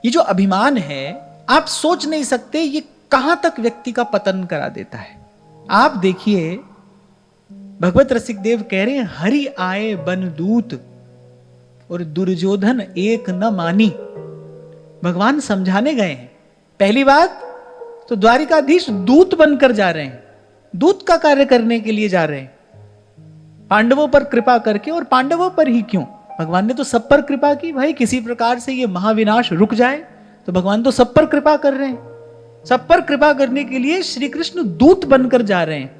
ये जो अभिमान है, आप सोच नहीं सकते ये कहां तक व्यक्ति का पतन करा देता है। आप देखिए, भगवत रसिक देव कह रहे हैं, हरि आए बन दूत और दुर्योधन एक न मानी। भगवान समझाने गए हैं। पहली बात तो द्वारिकाधीश दूत बनकर जा रहे हैं, दूत का कार्य करने के लिए जा रहे हैं पांडवों पर कृपा करके। और पांडवों पर ही क्यों, भगवान ने तो सब पर कृपा की। भाई किसी प्रकार से ये महाविनाश रुक जाए, तो भगवान तो सब पर कृपा कर रहे हैं। सब पर कृपा करने के लिए श्री कृष्ण दूत बनकर जा रहे हैं।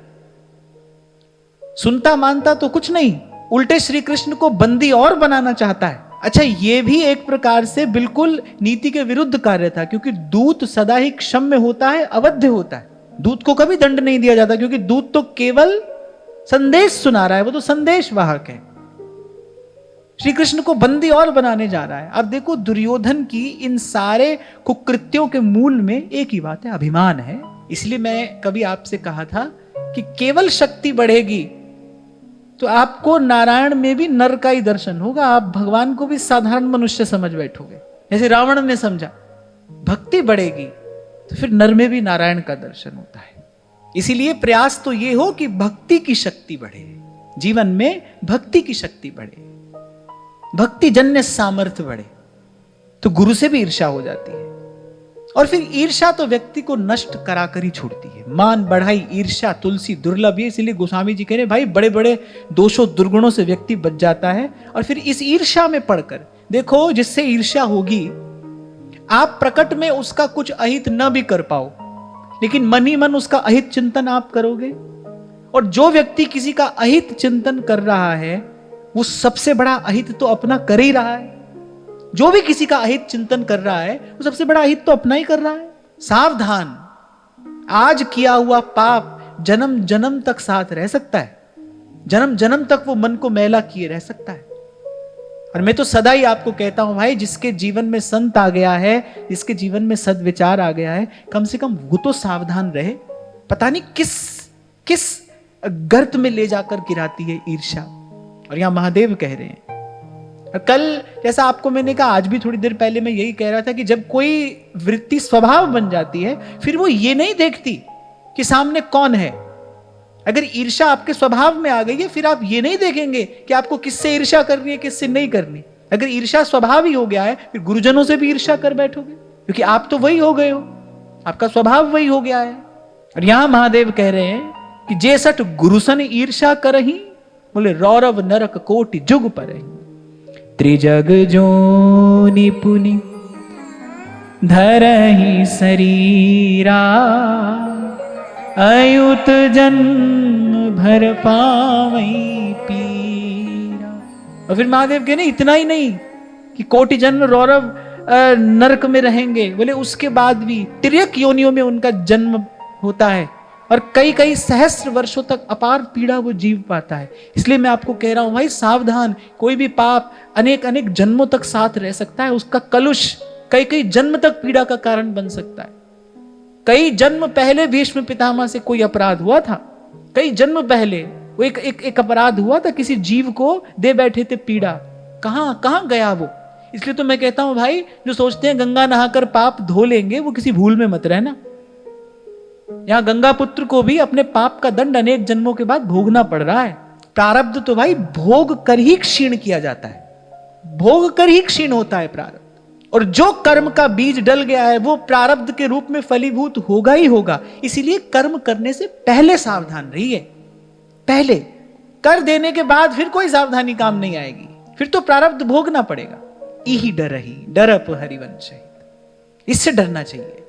सुनता मानता तो कुछ नहीं, उल्टे श्री कृष्ण को बंदी और बनाना चाहता है। अच्छा, यह भी एक प्रकार से बिल्कुल नीति के विरुद्ध कार्य था, क्योंकि दूत सदा ही क्षम्य होता है, अवध्य होता है। दूत को कभी दंड नहीं दिया जाता, क्योंकि दूत तो केवल संदेश सुना रहा है, वो तो संदेश वाहक है। श्री कृष्ण को बंदी और बनाने जा रहा है। अब देखो, दुर्योधन की इन सारे कुकृत्यों के मूल में एक ही बात है, अभिमान है। इसलिए मैं कभी आपसे कहा था कि केवल शक्ति बढ़ेगी तो आपको नारायण में भी नर का ही दर्शन होगा, आप भगवान को भी साधारण मनुष्य समझ बैठोगे, जैसे रावण ने समझा। भक्ति बढ़ेगी तो फिर नर में भी नारायण का दर्शन होता है। इसीलिए प्रयास तो ये हो कि भक्ति की शक्ति बढ़े, जीवन में भक्ति की शक्ति बढ़े, भक्ति जन्य सामर्थ्य बढ़े। तो गुरु से भी ईर्ष्या हो जाती है, और फिर ईर्ष्या तो व्यक्ति को नष्ट कराकर ही छोड़ती है। मान बढ़ाई ईर्ष्या तुलसी दुर्लभ है। इसलिए गोस्वामी जी कह रहे हैं, भाई बड़े बड़े दोषों दुर्गुणों से व्यक्ति बच जाता है। और फिर इस ईर्ष्या में पड़कर देखो, जिससे ईर्ष्या होगी, आप प्रकट में उसका कुछ अहित न भी कर पाओ, लेकिन मन ही मन उसका अहित चिंतन आप करोगे। और जो व्यक्ति किसी का अहित चिंतन कर रहा है, वो सबसे बड़ा अहित तो अपना कर ही रहा है। जो भी किसी का अहित चिंतन कर रहा है, वो सबसे बड़ा अहित तो अपना ही कर रहा है। सावधान, आज किया हुआ पाप जन्म जन्म तक साथ रह सकता है, जन्म जन्म तक वो मन को मैला किए रह सकता है। और मैं तो सदा ही आपको कहता हूं, भाई जिसके जीवन में संत आ गया है, जिसके जीवन में सद्विचार आ गया है, कम से कम वो तो सावधान रहे। पता नहीं किस किस गर्त में ले जाकर गिराती है ईर्ष्या। और यहां महादेव कह रहे हैं, और कल जैसा आपको मैंने कहा, आज भी थोड़ी देर पहले मैं यही कह रहा था कि जब कोई वृत्ति स्वभाव बन जाती है, फिर वो ये नहीं देखती कि सामने कौन है। अगर ईर्ष्या आपके स्वभाव में आ गई है, फिर आप ये नहीं देखेंगे कि आपको किससे ईर्ष्या करनी है, किससे नहीं करनी। अगर ईर्ष्या स्वभाव ही हो गया है, फिर गुरुजनों से भी ईर्ष्या कर बैठोगे, क्योंकि आप तो वही हो गए हो, आपका स्वभाव वही हो गया है। और यहां महादेव कह रहे हैं कि जेसठ गुरुसन ईर्ष्या करही, बोले रौरव नरक कोटि जुग परही। त्रिजग जोनि पुनि धरहि शरीरा, अयुत जन्म भर पावई पीरा। और फिर महादेव कहने, इतना ही नहीं कि कोटि जन्म रौरव नरक में रहेंगे, बोले उसके बाद भी तिर्यक योनियों में उनका जन्म होता है, और कई कई सहस्त्र वर्षों तक अपार पीड़ा वो जीव पाता है। इसलिए मैं आपको कह रहा हूं, भाई सावधान, कोई भी पाप अनेक अनेक जन्मों तक साथ रह सकता है। उसका कलुष कई कई जन्म तक पीड़ा का कारण बन सकता है। कई जन्म पहले भीष्म पितामह से कोई अपराध हुआ था, कई जन्म पहले वो एक अपराध हुआ था, किसी जीव को दे बैठे थे पीड़ा। कहां गया वो। इसलिए तो मैं कहता हूं, भाई जो सोचते हैं गंगा नहाकर पाप धो लेंगे, वो किसी भूल में मत रहना। यहां गंगा पुत्र को भी अपने पाप का दंड अनेक जन्मों के बाद भोगना पड़ रहा है। प्रारब्ध तो भाई भोग कर ही क्षीण किया जाता है, भोग कर ही क्षीण होता है प्रारब्ध। और जो कर्म का बीज डल गया है, वो प्रारब्ध के रूप में फलीभूत होगा ही होगा। इसीलिए कर्म करने से पहले सावधान रहिए। पहले कर देने के बाद फिर कोई सावधानी काम नहीं आएगी, फिर तो प्रारब्ध भोगना पड़ेगा। इही डरहि डरप हरिवंश, इससे डरना चाहिए।